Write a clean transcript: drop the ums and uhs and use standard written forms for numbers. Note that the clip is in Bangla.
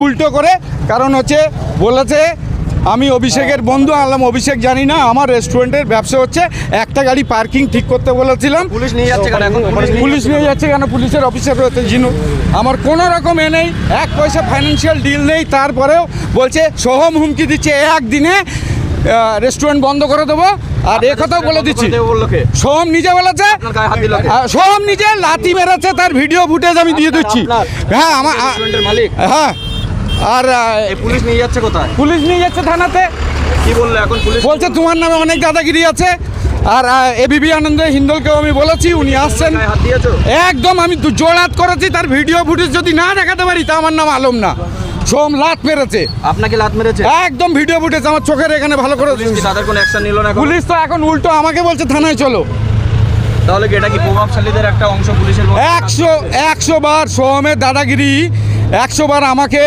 উল্টো করে, কারণ হচ্ছে বলেছে আমি অভিষেকের বন্ধু। আনলাম অভিষেক জানি না, আমার রেস্টুরেন্টের ব্যবসা হচ্ছে, একটা গাড়ি পার্কিং ঠিক করতে বলেছিলাম। পুলিশ নিয়ে যাচ্ছে কেন এখন? পুলিশ নিয়ে যাচ্ছে কেন? পুলিশের অফিসার রয়েছে জিনু, আমার কোনো রকম নেই, এক পয়সা ফাইন্যান্সিয়াল ডিল নেই, তারপরেও বলছে সোহম হুমকি দিচ্ছে একদিনে রেস্টুরেন্ট বন্ধ করে দেবো। আর এ কথাও বলে দিচ্ছি, সোহম নিজে বলেছে, সোহম নিজে লাথি মেরেছে, তার ভিডিও ফুটেজ আমি দিয়ে দিচ্ছি। হ্যাঁ আমার মালিক। হ্যাঁ, আর পুলিশ নিয়ে যাচ্ছে কোথায়? পুলিশ নিয়ে যাচ্ছে থানাতে। কি বললো এখন পুলিশ? বলছে তোমার নামে অনেক দাদাগিরি আছে। আর এবিপি আনন্দ হিন্দলকেও আমি বলেছি, উনি আসছেন। হাত দিয়েছো? একদম আমি জোড়াত করেছি, তার ভিডিও ফুটেজ যদি না দেখাতে পারি তা আমার নাম আলম না। সোম লাত মেরেছে। আপনাকে লাত মেরেছে? একদম ভিডিও ফুটেজ আমার চোখের এখানে ভালো করে। তাদের কোনো অ্যাকশন নিল না? পুলিশ তো এখন উল্টো আমাকে বলছে থানায় চলো। তাহলে কি এটা কি প্রভাবশালীদের একটা অংশ পুলিশের? 100 বার সোহমের দাদাগিরি, 100 বার আমাকে